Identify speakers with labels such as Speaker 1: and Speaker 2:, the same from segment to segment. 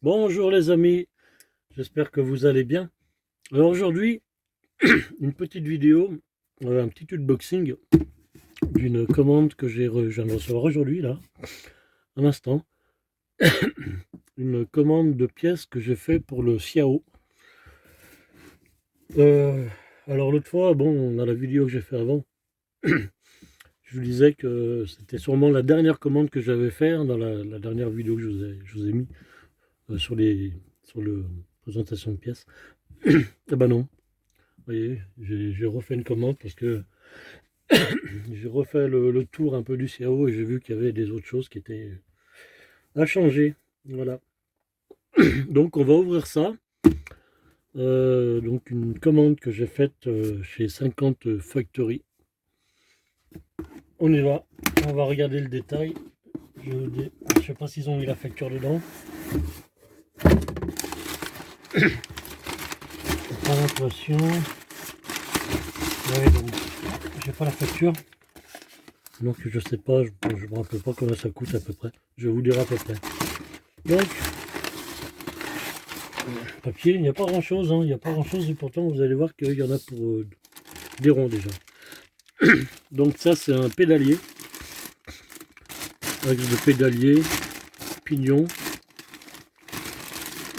Speaker 1: Bonjour les amis, j'espère que vous allez bien. Alors aujourd'hui, une petite vidéo, un petit unboxing d'une commande que je viens de recevoir aujourd'hui, là, à l'instant. Une commande de pièces que j'ai fait pour le Xiao. Euh, alors l'autre fois, bon, dans la vidéo que j'ai fait avant, je vous disais que c'était sûrement la dernière commande que j'avais fait dans la dernière vidéo que je vous ai mis sur le présentation de pièces. Eh ben non, vous voyez, j'ai refait une commande parce que j'ai refait le tour un peu du CAO et j'ai vu qu'il y avait des autres choses qui étaient à changer. Voilà. Donc on va ouvrir ça. Donc une commande que j'ai faite chez 50 Factory. On y va. On va regarder le détail. Je sais pas s'ils ont mis la facture dedans. Pas l'impression. Ouais, donc j'ai pas la facture. Donc je sais pas, je me rappelle pas combien ça coûte à peu près. Je vais vous dire à peu près. Donc papier, il n'y a pas grand chose, hein. Il n'y a pas grand chose et pourtant vous allez voir qu'il y en a pour des ronds déjà. Donc ça c'est un pédalier, axe de pédalier, pignon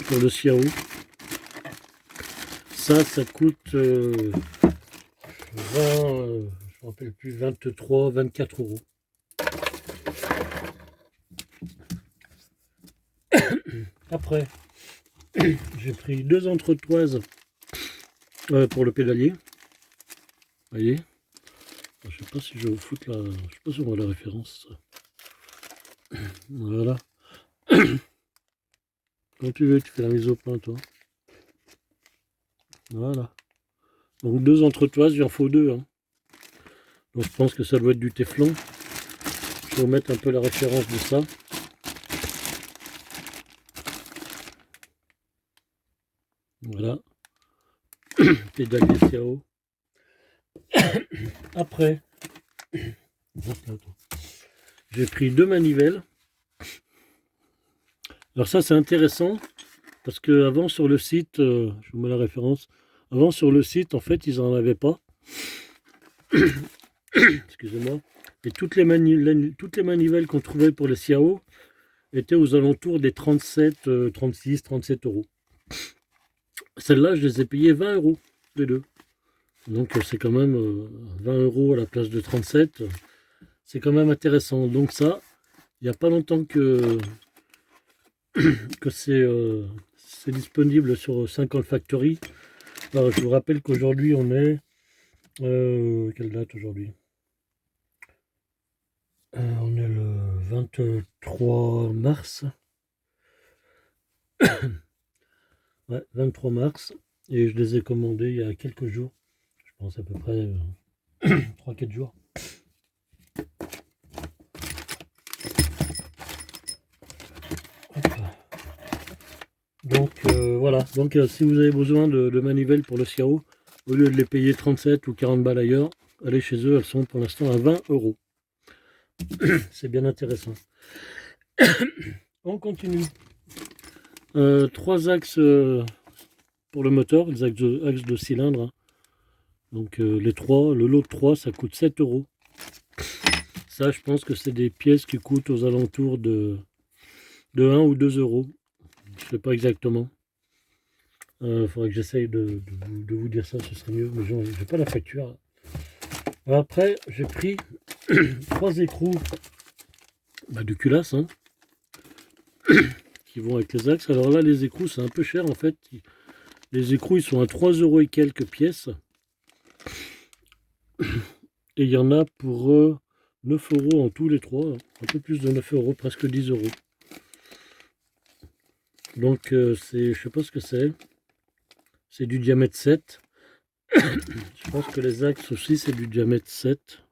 Speaker 1: pour le Xiao. Ça coûte 20, je me rappelle plus, 23, 24 euros. Après, j'ai pris deux entretoises pour le pédalier. Vous voyez, je sais pas si je vais vous foutre la, je sais pas si on voit la référence. Voilà. Quand tu veux, tu fais la mise au point, toi. Voilà. Donc deux entretoises, il en faut deux, hein. Donc je pense que ça doit être du téflon. Je vais vous mettre un peu la référence de ça. Voilà. Pédalier CAO. Après, j'ai pris deux manivelles. Alors ça c'est intéressant parce que avant sur le site, je vous mets la référence. Avant sur le site, en fait, ils n'en avaient pas. Excusez-moi. Et toutes les manivelles qu'on trouvait pour les CAO étaient aux alentours des 37, 36, 37 euros. Celles-là, je les ai payées 20 euros, les deux. Donc c'est quand même 20 euros à la place de 37. C'est quand même intéressant. Donc ça, il n'y a pas longtemps que c'est disponible sur 50 Factory. Alors, je vous rappelle qu'aujourd'hui on est... quelle date aujourd'hui? On est le 23 mars. Ouais, 23 mars. Et je les ai commandés il y a quelques jours. Je pense à peu près 3-4 jours. Hop. Donc voilà. Donc si vous avez besoin de manivelles pour le Xiao, au lieu de les payer 37 ou 40 balles ailleurs, allez chez eux, elles sont pour l'instant à 20 euros. C'est bien intéressant. On continue. Trois axes pour le moteur, les axes de cylindre, hein. Donc les trois, le lot de 3, ça coûte 7 euros. Ça, je pense que c'est des pièces qui coûtent aux alentours de 1 ou 2 euros. Je ne sais pas exactement. Il faudrait que j'essaye de vous dire ça, ce serait mieux. Mais je n'ai pas la facture. Après, j'ai pris 3 écrous de culasse, hein, qui vont avec les axes. Alors là, les écrous, c'est un peu cher en fait. Les écrous, ils sont à 3 euros et quelques pièces. Et il y en a pour 9 euros en tous les trois. Un peu plus de 9 euros, presque 10 euros. Donc c'est, je sais pas ce que c'est. C'est du diamètre 7. Je pense que les axes aussi c'est du diamètre 7.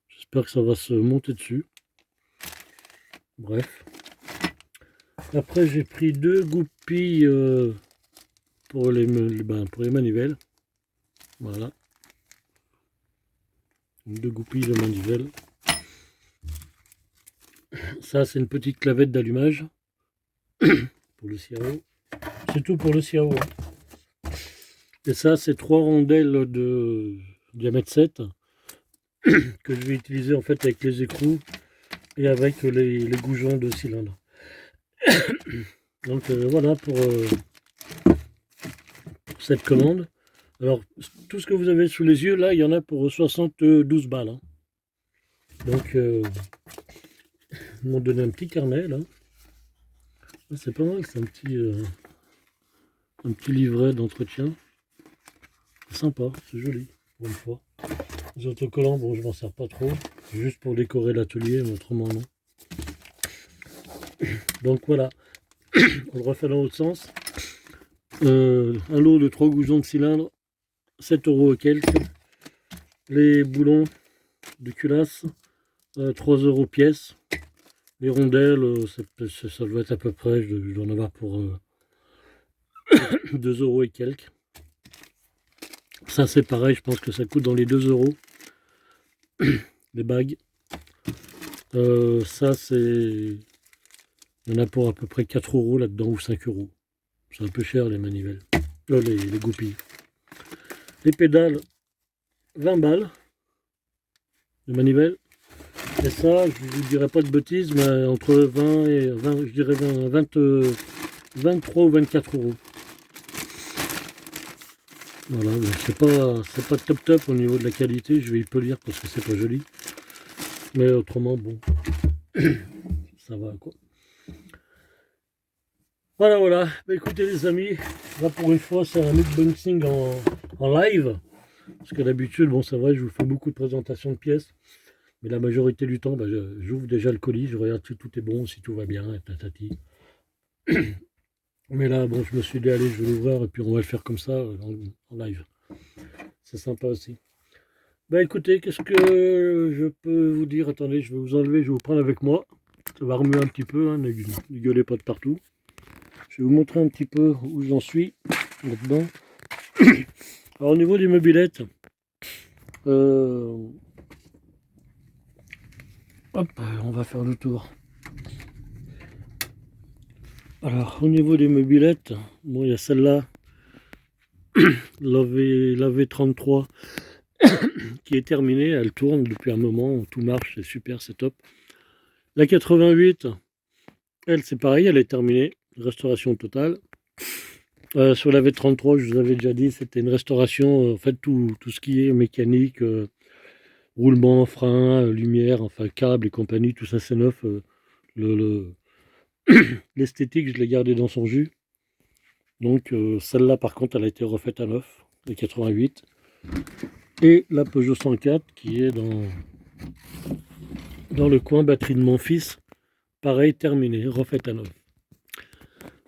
Speaker 1: J'espère que ça va se monter dessus. Bref. Après j'ai pris deux goupilles pour les manivelles. Voilà. Deux goupilles de manivelles. Ça c'est une petite clavette d'allumage. pour le Ciao. C'est tout pour le Ciao. Hein. Et ça, c'est 3 rondelles de diamètre 7 que je vais utiliser en fait avec les écrous et avec les goujons de cylindre. Donc voilà pour cette commande. Alors, tout ce que vous avez sous les yeux, là, il y en a pour 72 balles. Hein. Donc, ils m'ont donné un petit carnet, là. C'est pas mal, c'est un petit livret d'entretien. C'est sympa, c'est joli, pour une fois. Les autocollants, bon, je m'en sers pas trop. C'est juste pour décorer l'atelier, mais autrement, non. Donc, voilà. On le refait dans l'autre sens. Un lot de 3 goujons de cylindre, 7 € et quelques. Les boulons de culasse, 3 € pièce. Les rondelles, ça doit être à peu près, je dois en avoir pour 2 € et quelques. Ça c'est pareil, je pense que ça coûte dans les 2 €. Les bagues. Ça c'est... Il y en a pour à peu près 4 € là-dedans ou 5 €. C'est un peu cher les manivelles. Les goupilles. Les pédales, 20 balles. Les manivelles. Et ça, je ne vous dirai pas de bêtises, mais entre 20 et 20, je dirais 23 ou 24 €. Voilà, c'est pas top au niveau de la qualité, je vais y polir parce que c'est pas joli. Mais autrement, bon, ça va quoi. Voilà, voilà. Bah, écoutez les amis, là pour une fois c'est un unboxing en live. Parce que d'habitude, bon c'est vrai, je vous fais beaucoup de présentations de pièces. Mais la majorité du temps, bah, j'ouvre déjà le colis, je regarde si tout est bon, si tout va bien, et tatati. Mais là, bon, je me suis dit, allez, je vais l'ouvrir et puis on va le faire comme ça en live. C'est sympa aussi. Bah écoutez, qu'est-ce que je peux vous dire? Attendez, je vais vous enlever, je vais vous prendre avec moi. Ça va remuer un petit peu, hein, ne gueulez pas de partout. Je vais vous montrer un petit peu où j'en suis là-dedans. Alors au niveau des mobylettes, hop, on va faire le tour. Alors au niveau des mobylettes, bon il y a celle-là, la V33 qui est terminée, elle tourne depuis un moment, tout marche, c'est super, c'est top. La 88, elle c'est pareil, elle est terminée, restauration totale. Sur la V33, je vous avais déjà dit, c'était une restauration, en fait tout ce qui est mécanique, roulement, frein, lumière, enfin câble et compagnie, tout ça c'est neuf. L'esthétique, je l'ai gardé dans son jus. Donc celle-là par contre, elle a été refaite à neuf, la 88. Et la Peugeot 104 qui est dans le coin batterie de mon fils. Pareil, terminé, refaite à neuf.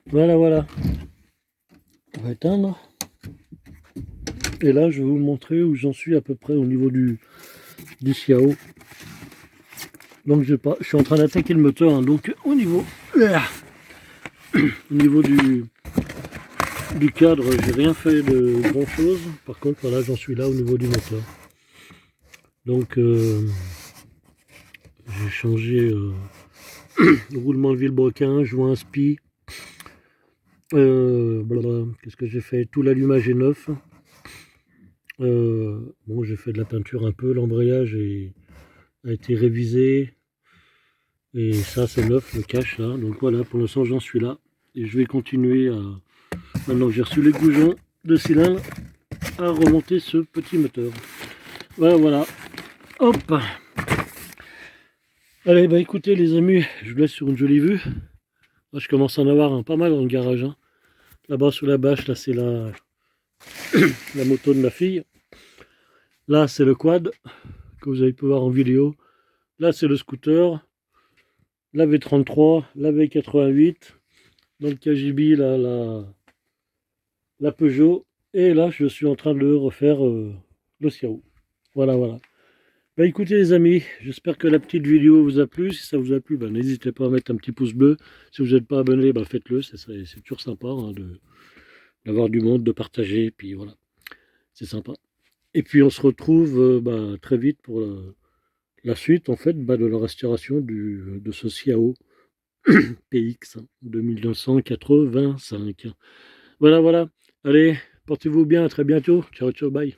Speaker 1: Voilà, voilà. On va éteindre. Et là, je vais vous montrer où j'en suis à peu près au niveau du Ciao. Donc, je suis en train d'attaquer le moteur. Hein, donc, au niveau du cadre, j'ai rien fait de grand chose. Par contre, voilà, j'en suis là au niveau du moteur. Donc, j'ai changé le roulement de vilebrequin, joint spi. Qu'est-ce que j'ai fait? Tout l'allumage est neuf. Bon, j'ai fait de la peinture un peu, l'embrayage a été révisé. Et ça, c'est neuf, le cache là. Donc voilà, pour l'instant, j'en suis là. Et je vais continuer à... Maintenant que j'ai reçu les goujons de cylindre, à remonter ce petit moteur. Voilà, voilà. Hop. Allez, bah écoutez les amis, je vous laisse sur une jolie vue. Là, je commence à en avoir pas mal dans le garage. Hein. Là-bas, sous la bâche, là, c'est la moto de ma fille. Là, c'est le quad, que vous avez pu voir en vidéo. Là, c'est le scooter. La V33, la V88. Dans le KGB, la Peugeot. Et là, je suis en train de refaire le Ciao. Voilà, voilà. Bah écoutez les amis, j'espère que la petite vidéo vous a plu. Si ça vous a plu, bah, n'hésitez pas à mettre un petit pouce bleu. Si vous n'êtes pas abonné, bah, faites-le. C'est toujours sympa hein, d'avoir du monde, de partager. Puis voilà, c'est sympa. Et puis on se retrouve bah, très vite pour la suite en fait bah, de la restauration de ce Ciao. PX 2985. Voilà, voilà. Allez, portez-vous bien, à très bientôt. Ciao, ciao, bye.